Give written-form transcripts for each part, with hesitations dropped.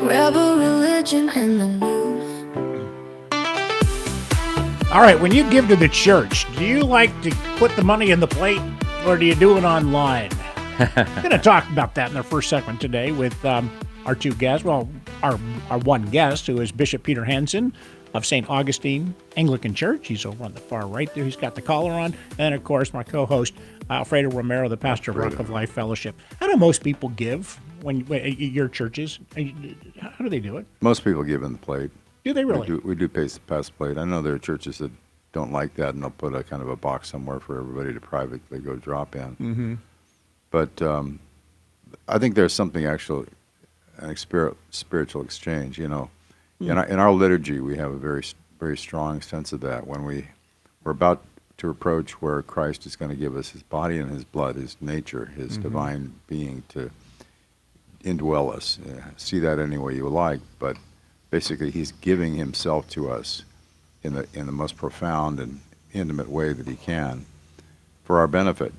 rebel religion and the news. All right, when you give to the church, do you like to put the money in the plate, or do you do it online? We're going to talk about that in our first segment today with our two guests. Well, our one guest, who is Bishop Peter Hansen of St. Augustine Anglican Church. He's over on the far right there. He's got the collar on. And, of course, my co-host, Alfredo Romero, the pastor of Rock of Life Fellowship. How do most people give when your churches? How do they do it? Most people give in the plate. Do they really? We do pass the plate. I know there are churches that don't like that, and they'll put a kind of a box somewhere for everybody to privately go drop in. Mm-hmm. But I think there's something actually, an spiritual exchange. You know, in our liturgy, we have a very strong sense of that. When we're about to approach where Christ is going to give us His body and His blood, His nature, His divine being to indwell us. See that any way you like, but basically, He's giving Himself to us in the most profound and intimate way that He can for our benefit.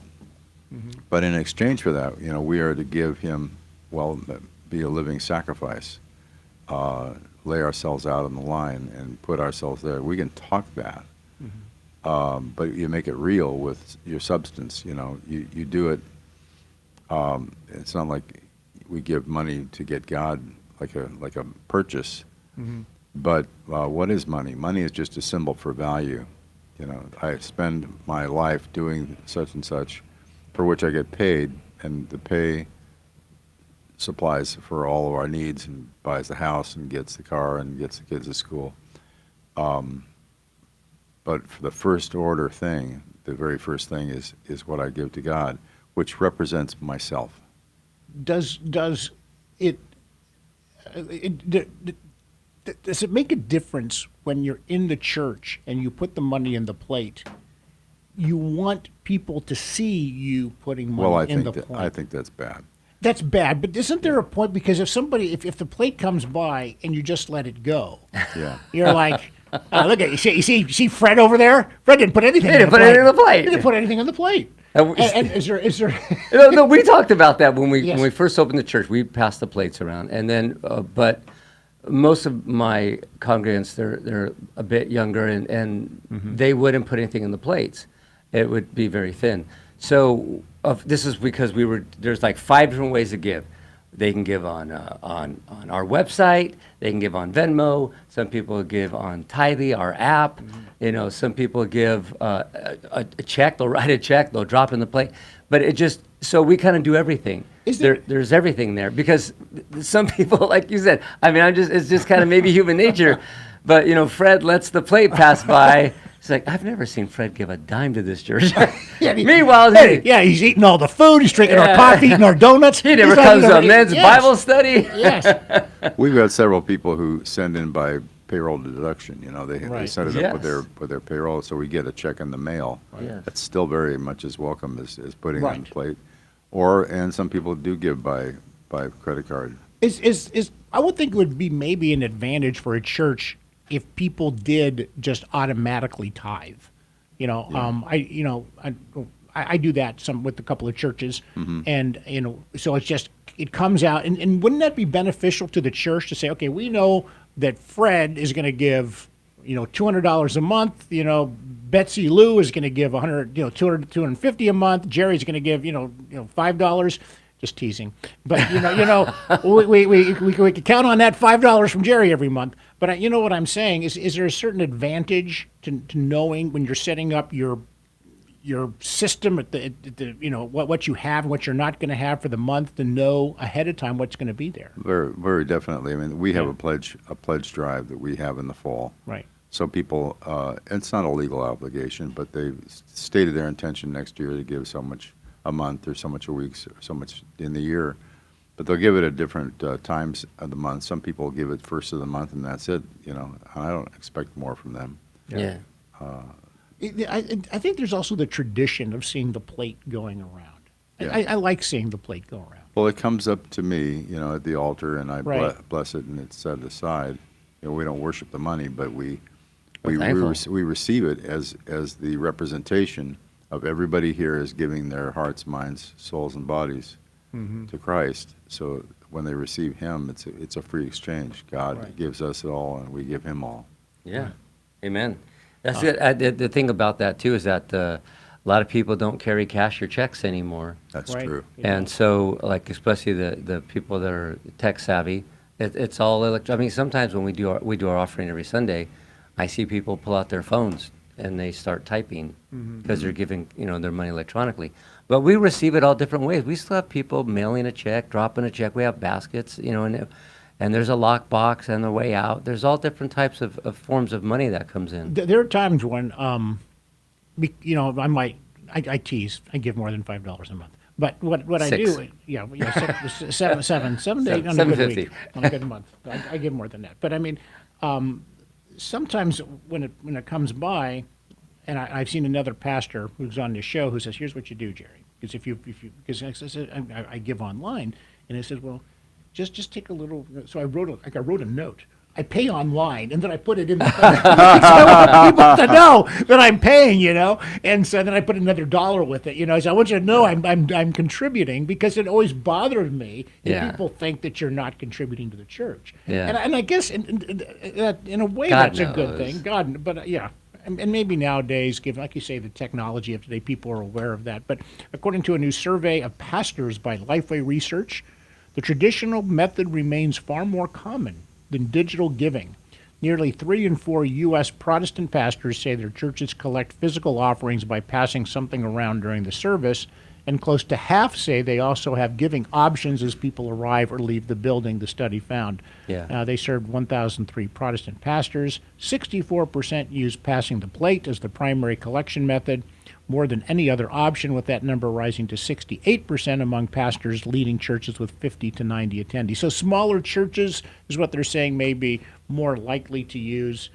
Mm-hmm. But in exchange for that, you know, we are to give Him, be a living sacrifice, lay ourselves out on the line and put ourselves there. We can talk that, but you make it real with your substance. You know, you do it. It's not like we give money to get God like a purchase. Mm-hmm. But what is money? Money is just a symbol for value. You know, I spend my life doing such and such, for which I get paid, and the pay supplies for all of our needs and buys the house and gets the car and gets the kids to school. But for the first order thing, the very first thing is what I give to God, which represents myself. Does it make a difference when you're in the church and you put the money in the plate? You want people to see you putting money in the plate. I think that's bad. That's bad, but isn't there a point? Because if the plate comes by and you just let it go, you're like, look at you see Fred over there. Fred didn't put anything. He didn't put anything on the plate. He didn't put anything on the plate. And is there? No, we talked about that when we first opened the church. We passed the plates around, and then but most of my congregants they're a bit younger, and they wouldn't put anything in the plates. It would be very thin. So this is because there's like 5 different ways to give. They can give on our website. They can give on Venmo. Some people give on Tithely, our app. You know, some people give a check. They'll write a check. They'll drop in the plate. But so we kind of do everything. There's everything there because some people, like you said, I mean, it's just kind of maybe human nature. But you know, Fred lets the plate pass by. It's like, I've never seen Fred give a dime to this church. Meanwhile, he's eating all the food, he's drinking our coffee, eating our donuts. He never comes to a men's Bible study. Yes. We've got several people who send in by payroll deduction. You know, they set it up with their payroll, so we get a check in the mail. Yes. That's still very much as welcome as putting on the plate. And some people do give by credit card. I would think it would be maybe an advantage for a church if people did just automatically tithe. You know, I do that some with a couple of churches, and you know, so it comes out, and wouldn't that be beneficial to the church to say, okay, we know that Fred is going to give, you know, $200 a month. You know, Betsy Lou is going to give 250 a month. Jerry's going to give, $5. Just teasing, but we can count on that $5 from Jerry every month. But you know what I'm saying is there a certain advantage to knowing when you're setting up your system at the what you have and what you're not going to have for the month, to know ahead of time what's going to be there? Very, very definitely. I mean, we have a pledge drive that we have in the fall. Right. So people, it's not a legal obligation, but they've stated their intention next year to give so much a month or so much a week or so much in the year, but they'll give it at different times of the month. Some people give it first of the month and that's it. You know, I don't expect more from them. Yeah. I think there's also the tradition of seeing the plate going around. I like seeing the plate go around. Well, it comes up to me, you know, at the altar, and I bless it, and it's set aside. You know, we don't worship the money, but we receive it as the representation of everybody here is giving their hearts, minds, souls, and bodies to Christ. So when they receive Him, it's a free exchange. God Right. gives us it all, and we give Him all. Yeah, amen. That's it. The thing about that too is that a lot of people don't carry cash or checks anymore, That's Right. true. and so like especially the people that are tech savvy, it's all electronic. I mean, sometimes when we do our offering every Sunday, I see people pull out their phones and they start typing because they're giving their money electronically. But we receive it all different ways. We still have people mailing a check, dropping a check. We have baskets, and there's a lock box and the way out. There's all different types of forms of money that comes in. There are times when, I tease. I give more than $5 a month. But what I Six. do, seven to eight on a good week, on a good month. I give more than that. But I mean, sometimes when it comes by, and I've seen another pastor who's on this show who says, "Here's what you do, Jerry." Because because I give online, and he says, "Well, just take a little." So I wrote a note. I pay online, and then I put it in the phone. So I want people to know that I'm paying, and so then I put another $1 with it, So I want you to know I'm contributing, because it always bothered me if Yeah. people think that you're not contributing to the church. Yeah. And I guess in a way God that's a good knows. thing. God, but yeah. And maybe nowadays, given, like you say, the technology of today, people are aware of that. But according to a new survey of pastors by LifeWay Research, the traditional method remains far more common than digital giving. Nearly 3 in 4 U.S. Protestant pastors say their churches collect physical offerings by passing something around during the service, and close to half say they also have giving options as people arrive or leave the building, the study found. Yeah. They served 1,003 Protestant pastors. 64% use passing the plate as the primary collection method, more than any other option, with that number rising to 68% among pastors leading churches with 50 to 90 attendees. So smaller churches is what they're saying may be more likely to use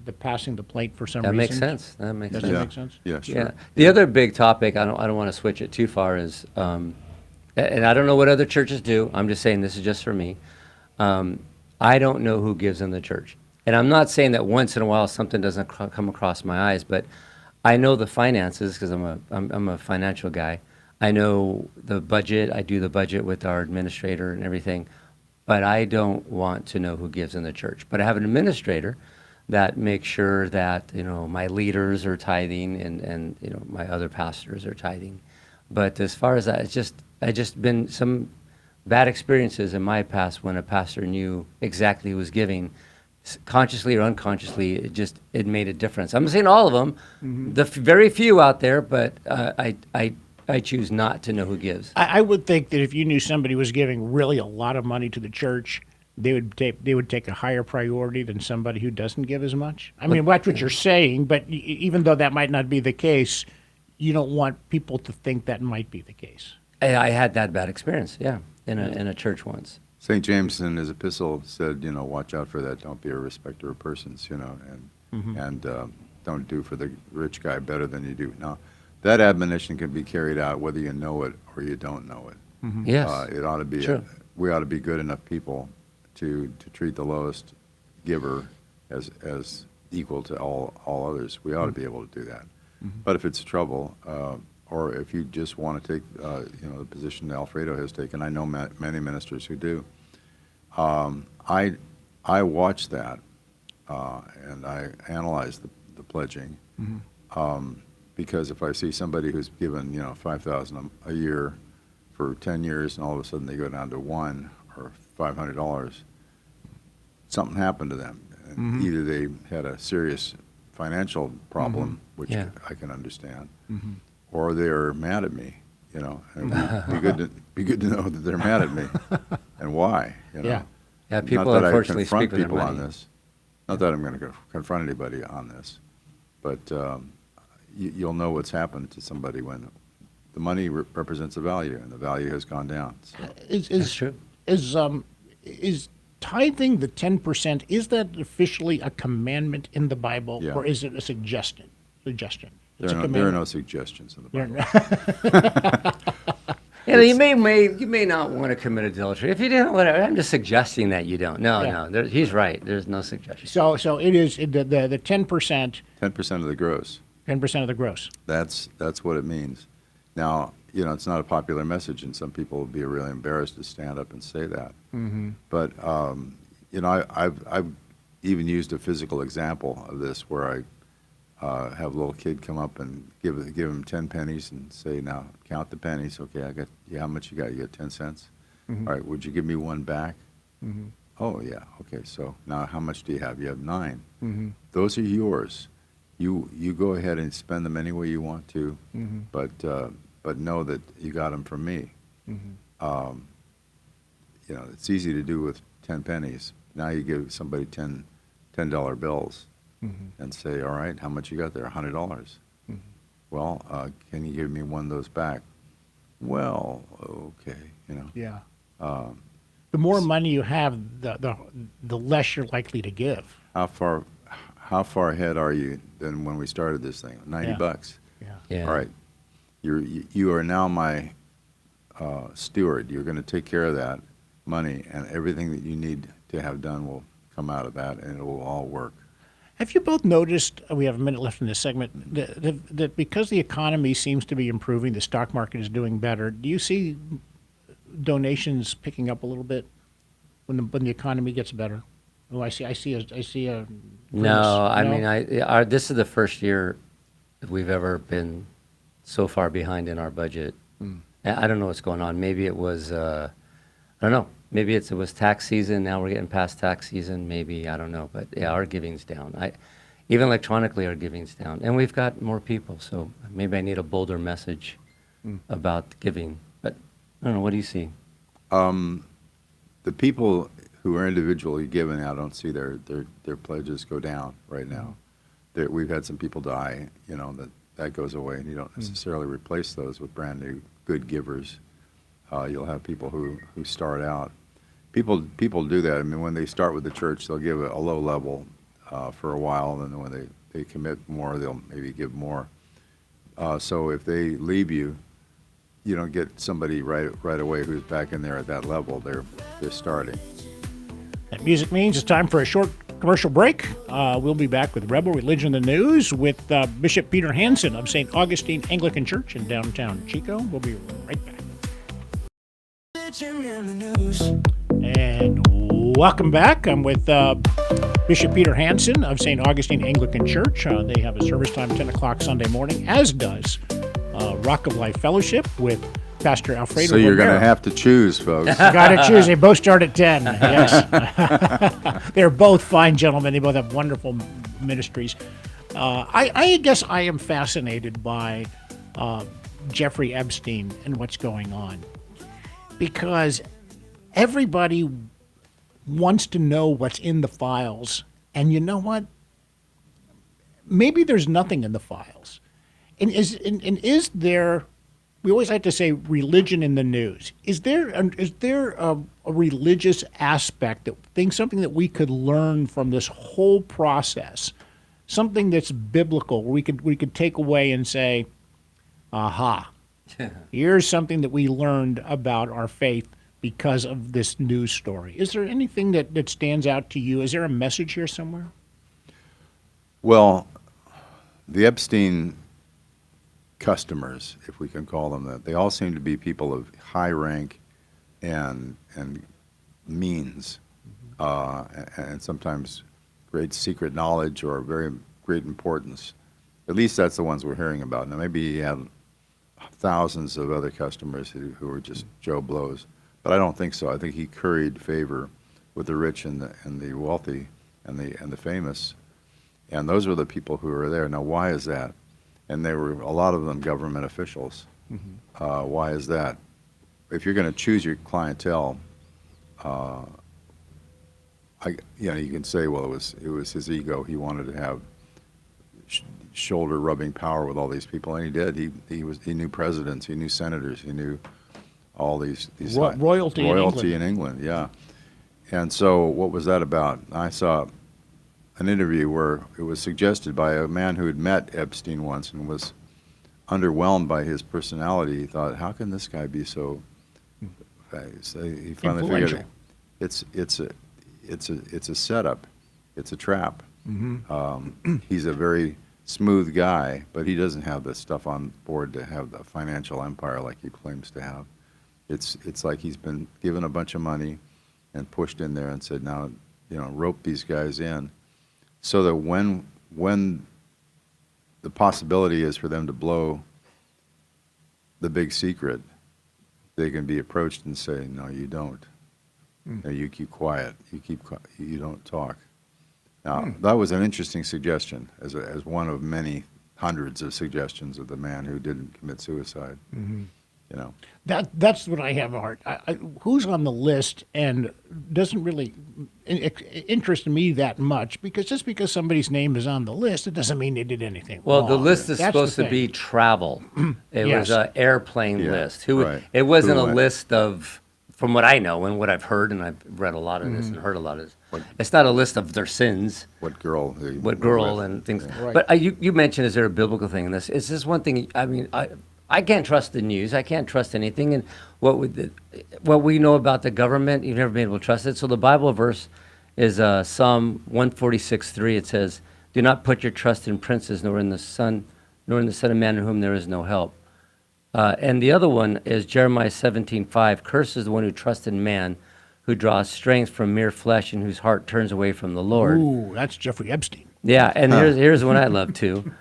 the passing the plate for some That reason. makes sense. That makes Does sense. that make sense? Yeah, sure. Yeah. The other big topic, I don't want to switch it too far, is, and I don't know what other churches do. I'm just saying this is just for me. I don't know who gives in the church, and I'm not saying that once in a while something doesn't come across my eyes, but I know the finances because I'm a financial guy. I know the budget. I do the budget with our administrator and everything, but I don't want to know who gives in the church. But I have an administrator that makes sure that my leaders are tithing and my other pastors are tithing. But as far as that, I just been some bad experiences in my past when a pastor knew exactly who was giving, consciously or unconsciously. It made a difference. I'm not saying all of them, the very few out there, but I choose not to know who gives. I would think that if you knew somebody was giving really a lot of money to the church, they would take a higher priority than somebody who doesn't give as much. I mean, that's what you're saying, but even though that might not be the case, you don't want people to think that might be the case. I had that bad experience, yeah, in a church once. St. James in his epistle said, watch out for that. Don't be a respecter of persons, and don't do for the rich guy better than you do. Now, that admonition can be carried out whether you know it or you don't know it. Yes, It ought to be. True. We ought to be good enough people to treat the lowest giver as equal to all others. We ought to be able to do that. But if it's trouble, or if you just want to take the position that Alfredo has taken, I know many ministers who do. I watch that and I analyze the pledging, because if I see somebody who's given $5,000 a year for 10 years and all of a sudden they go down to $1 or $500, something happened to them. And either they had a serious financial problem, which Yeah. I can understand, or they're mad at me. And it'd be good to know that they're mad at me and why. Yeah. Yeah, people Not that unfortunately I confront speak with their people on money. this. Not that I'm going to confront anybody on this, but you'll know what's happened to somebody when the money represents a value, and the value has gone down. So. Is true. Is tithing the 10%? Is that officially a commandment in the Bible, Yeah. or is it a suggestion? It's a There are commandment. no suggestions in the Bible. You may not want to commit adultery. If you don't, whatever. I'm just suggesting that you don't. No, Yeah. no. He's right. There's no suggestion. So it is the 10%. 10% of the gross. 10% of the gross. That's what it means. Now, it's not a popular message, and some people will be really embarrassed to stand up and say that. But I've even used a physical example of this where I have a little kid come up and give him 10 pennies and say, now count the pennies. Okay, I got, yeah, how much you got? You got 10 cents? All right, would you give me one back? Oh, yeah, okay, so now how much do you have? You have 9. Those are yours. You go ahead and spend them any way you want to, but know that you got them from me. It's easy to do with 10 pennies. Now you give somebody $10 bills and say, all right, how much you got there? $100. Well, can you give me one of those back? Well, okay, Yeah. The more money you have, the less you're likely to give. How far ahead are you than when we started this thing? $90. Yeah. All right. You are now my steward. You're going to take care of that money, and everything that you need to have done will come out of that, and it will all work. Have you both noticed, we have a minute left in this segment, that because the economy seems to be improving, the stock market is doing better, do you see donations picking up a little bit when the economy gets better? Oh, I see a No, I mean, this is the first year that we've ever been so far behind in our budget. I don't know what's going on. Maybe it was, I don't know. Maybe it was tax season. Now we're getting past tax season. Maybe, I don't know. But yeah, our giving's down. Even electronically, our giving's down. And we've got more people. So maybe I need a bolder message about giving. But I don't know. What do you see? The people who are individually giving, I don't see their pledges go down right now. We've had some people die, that goes away, and you don't necessarily replace those with brand new good givers. You'll have people who start out. People do that. I mean, when they start with the church, they'll give a low level for a while, and then when they commit more, they'll maybe give more. So if they leave you, you don't get somebody right away who's back in there at that level. They're starting. That music means it's time for a short commercial break. We'll be back with Rebel Religion in the News with Bishop Peter Hansen of St. Augustine Anglican Church in downtown Chico. We'll be right back. And welcome back. I'm with Bishop Peter Hansen of St. Augustine Anglican Church. They have a service time 10 o'clock Sunday morning, as does Rock of Life Fellowship with Pastor Alfredo. So you're going to have to choose, folks. You got to choose. They both start at 10. Yes. They're both fine gentlemen. They both have wonderful ministries. I guess I am fascinated by Jeffrey Epstein and what's going on, because everybody wants to know what's in the files. And you know what? Maybe there's nothing in the files. And is there... We always like to say religion in the news. Is there a religious aspect something that we could learn from this whole process, something that's biblical, where we could take away and say, aha, here's something that we learned about our faith because of this news story. Is there anything that stands out to you? Is there a message here somewhere? Well, the Epstein customers, if we can call them that, they all seem to be people of high rank and means, and sometimes great secret knowledge or very great importance. At least that's the ones we're hearing about. Now, maybe he had thousands of other customers who were just Joe Blows, but I don't think so. I think he curried favor with the rich and the wealthy and the famous, and those were the people who were there. Now, why is that? And they were, a lot of them, government officials. Why is that? If you're going to choose your clientele, you can say, well, it was his ego. He wanted to have shoulder-rubbing power with all these people, and he did. He knew presidents, he knew senators, he knew all these royalty in England. Yeah. And so, what was that about? I saw an interview where it was suggested by a man who had met Epstein once and was underwhelmed by his personality. He thought, how can this guy be so? He finally figured it's a setup, it's a trap. He's a very smooth guy, but he doesn't have the stuff on board to have the financial empire like he claims to have. It's like he's been given a bunch of money and pushed in there and said, now, rope these guys in, so that when the possibility is for them to blow the big secret, they can be approached and say, no, you don't. No, you keep quiet. You don't talk. Now, that was an interesting suggestion, as one of many hundreds of suggestions of the man who didn't commit suicide. That's what I have a hard. Who's on the list and doesn't really interest me that much, because just because somebody's name is on the list, it doesn't mean they did anything Well, wrong. the list is That's supposed the to be thing. travel. It Yes. was an airplane Yeah, list. right. It wasn't Who a went? list of, from what I know and what I've heard, and I've read a lot of this and heard a lot of this. It's not a list of their sins, What girl? what girl and things. Right. But you mentioned, is there a biblical thing in this? Is this one thing? I mean, I can't trust the news. I can't trust anything. And what we know about the government, you've never been able to trust it. So the Bible verse is Psalm 146:3. It says, "Do not put your trust in princes, nor in the Son of Man, in whom there is no help." And the other one is Jeremiah 17:5. "Cursed is the one who trusts in man, who draws strength from mere flesh, and whose heart turns away from the Lord." Ooh, that's Jeffrey Epstein. Yeah, and here's one I love too.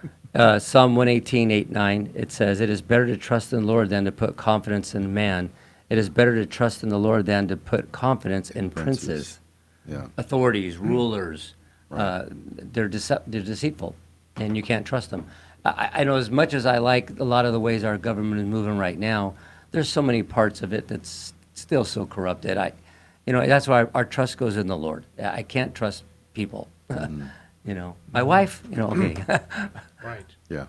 Psalm 118:8-9. It says, "It is better to trust in the Lord than to put confidence in man. It is better to trust in the Lord than to put confidence in princes." Yeah. Authorities, rulers, they're deceitful, and you can't trust them. I know, as much as I like a lot of the ways our government is moving right now, there's so many parts of it that's still so corrupted. That's why our trust goes in the Lord. I can't trust people. My wife, okay. Right. Yeah.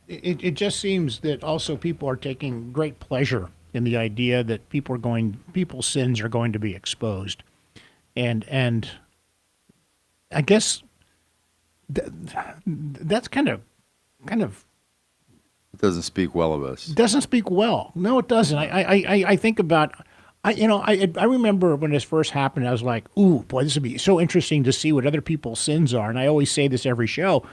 It just seems that also people are taking great pleasure in the idea that people's sins are going to be exposed, and I guess that's kind of It doesn't speak well of us. doesn't speak well. No, it doesn't. I think about. I remember when this first happened, I was like, ooh, boy, this would be so interesting to see what other people's sins are. And I always say this every show.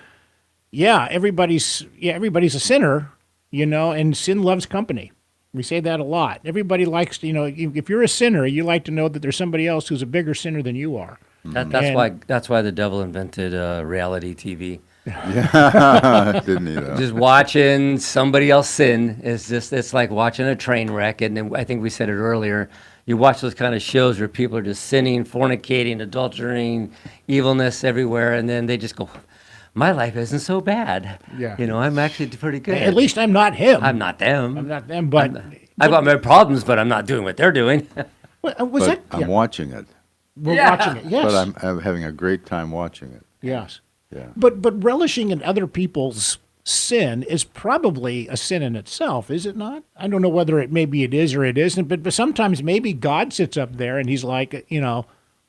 Yeah, everybody's a sinner, and sin loves company. We say that a lot. Everybody likes to, if you're a sinner, you like to know that there's somebody else who's a bigger sinner than you are. That's why the devil invented reality TV. Yeah. Didn't he, though? Just watching somebody else sin it's like watching a train wreck. And then I think we said it earlier. You watch those kind of shows where people are just sinning, fornicating, adulterating, evilness everywhere, and then they just go, my life isn't so bad. Yeah. I'm actually pretty good. At least I'm not him. I'm not them. I'm not them, but I've got my problems, but I'm not doing what they're doing. was But I'm watching it. We're Yeah. watching it. Yes. But I'm having a great time watching it. Yes. Yeah. But relishing in other people's sin is probably a sin in itself, is it not? I don't know whether it is or it isn't, but sometimes maybe God sits up there and he's like,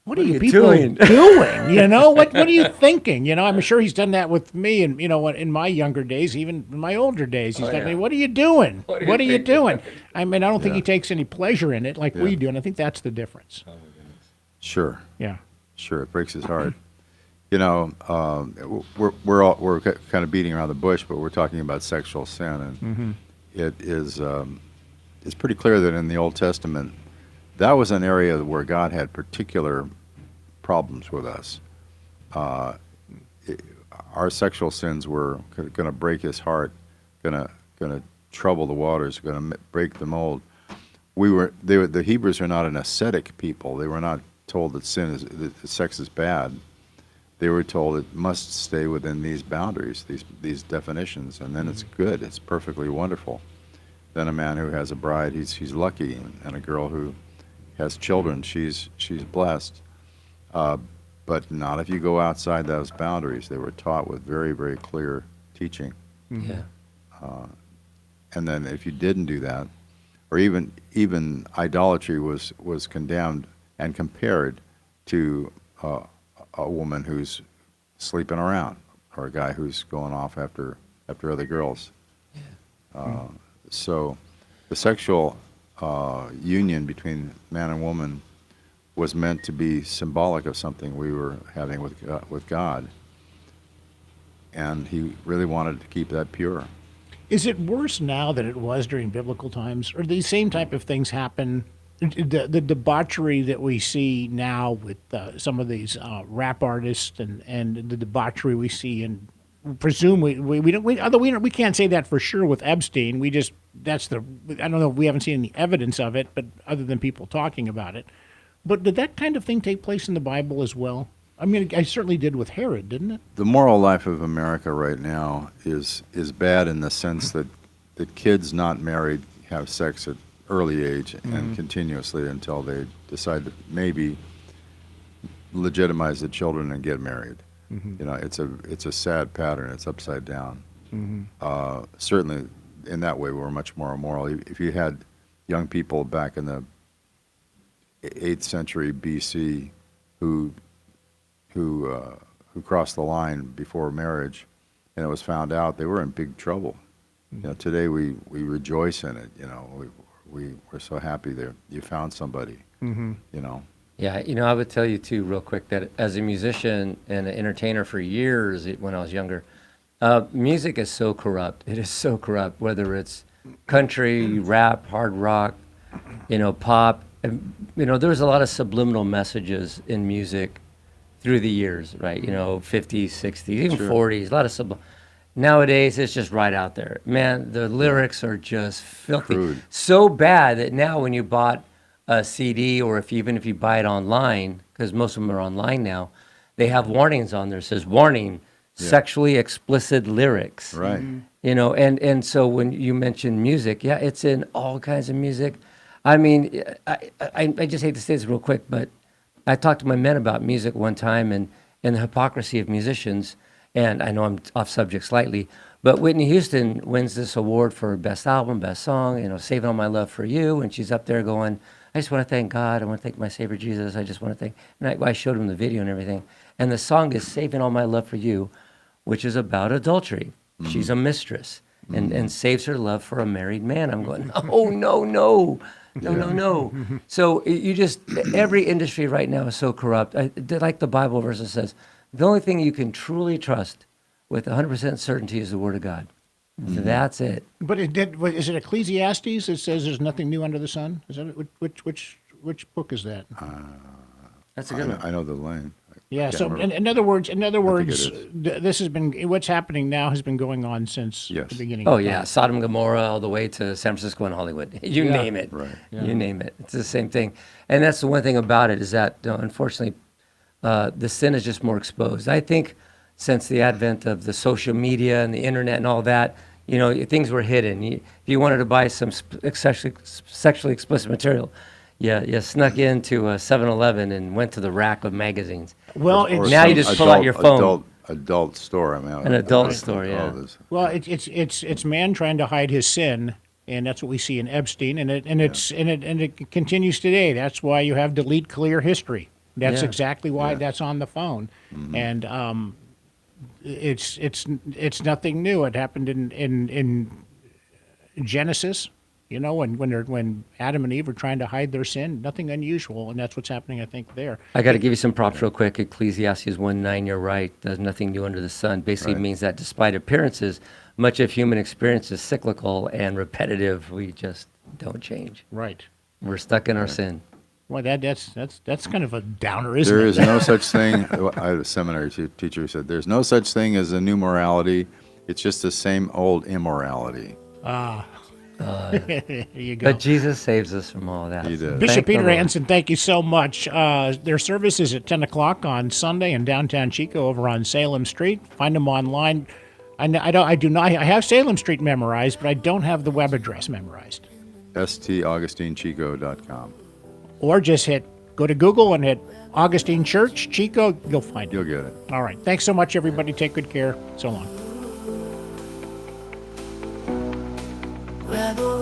what are you people doing? doing? What are you thinking? I'm sure he's done that with me, and in my younger days, even in my older days, he's done me. What are you doing? What are you doing? I mean, I don't think he takes any pleasure in it like we do, and I think that's the difference. Sure. Yeah. Sure. It breaks his heart. We're kind of beating around the bush, but we're talking about sexual sin, and it is it's pretty clear that in the Old Testament, that was an area where God had particular problems with us. Our sexual sins were going to break his heart, going to trouble the waters, going to break the mold. The Hebrews are not an ascetic people. They were not told that sex is bad. They were told it must stay within these boundaries, these definitions, and then it's good. It's perfectly wonderful. Then a man who has a bride, he's lucky, and a girl who has children, she's blessed. But not if you go outside those boundaries. They were taught with very, very clear teaching. Yeah. And then if you didn't do that, or even idolatry was condemned and compared to a woman who's sleeping around, or a guy who's going off after other girls. So the sexual union between man and woman was meant to be symbolic of something we were having with God. and he really wanted to keep that pure. Is it worse now than it was during biblical times? Or these same type of things happen? The debauchery that we see now with some of these rap artists and the debauchery we see, and presume we can't say that for sure with Epstein. I don't know, we haven't seen any evidence of it, but other than people talking about it. But did that kind of thing take place in the Bible as well? I mean, I certainly did with Herod, didn't it? The moral life of America right now is bad in the sense that kids not married have sex at early age and continuously until they decide to maybe legitimize the children and get married. You know, it's a sad pattern. It's upside down. Certainly, in that way, we're much more immoral. If you had young people back in the 8th century BC who crossed the line before marriage, and it was found out, they were in big trouble. You know, today we rejoice in it. You know, we're so happy that you found somebody. You know. Yeah, you know, I would tell you too, real quick, that as a musician and an entertainer for years when I was younger, music is so corrupt. It is so corrupt, whether it's country, rap, hard rock, you know, pop. You know, there's a lot of subliminal messages in music through the years, right? You know, 50s, 60s, even 40s, a lot of Nowadays, it's just right out there. Man, the lyrics are just filthy. Crude. So bad that now when you bought a CD, or even if you buy it online, because most of them are online now, they have warnings on there. It says, warning, sexually explicit lyrics. Right. You know, and so when you mention music, yeah, it's in all kinds of music. I mean, I just hate to say this real quick, but I talked to my men about music one time and the hypocrisy of musicians, and I know I'm off subject slightly, but Whitney Houston wins this award for best album, best song, you know, Saving All My Love for You, and she's up there going, I just want to thank God, I want to thank my Savior Jesus, I just want to thank, and I showed him the video and everything, and the song is Saving All My Love for You, which is about adultery. She's a mistress and saves her love for a married man. I'm going, oh, no. So you just, every industry right now is so corrupt. Like the Bible verse that says, the only thing you can truly trust with 100% certainty is the Word of God. That's it. But is it Ecclesiastes that says there's nothing new under the sun? Is that which book is that? That's a good one. I know the line. Yeah. Can't So remember. in other words, it this has been what's happening now has been going on since Yes. the beginning. Oh, of yeah. time. Sodom and Gomorrah all the way to San Francisco and Hollywood. You Yeah. name it. Right. You name it. It's the same thing. And that's the one thing about it is that, unfortunately, the sin is just more exposed. I think since the advent of the social media and the internet and all that, you know, things were hidden. If you wanted to buy some sexually explicit material, you snuck into a 7-Eleven and went to the rack of magazines. Well, Or Now you some just pull out your phone. Adult store. I mean, An adult store, yeah. Well, it's man trying to hide his sin, and that's what we see in Epstein, and it continues today. That's why you have delete clear history. That's Yeah. exactly why that's on the phone, and it's nothing new. It happened in Genesis, you know, when Adam and Eve are trying to hide their sin. Nothing unusual, and that's what's happening, I think, there. I got to give you some props real quick. Ecclesiastes 1:9, you're right. There's nothing new under the sun. Basically Right. means that despite appearances, much of human experience is cyclical and repetitive. We just don't change. Right. We're stuck in our sin. Well, that's kind of a downer, isn't There it? is no such thing. I had a seminary teacher who said, "There's no such thing as a new morality. It's just the same old immorality." There you go. But Jesus saves us from all that. He did. Bishop Thank the Peter Lord. Hansen, thank you so much. Their service is at 10 o'clock on Sunday in downtown Chico over on Salem Street. Find them online. I have Salem Street memorized, but I don't have the web address memorized. STAugustineChico.com. Or just go to Google and hit Augustine Church, Chico. You'll find it. You'll get it. All right. Thanks so much, everybody. Take good care. So long. Rebel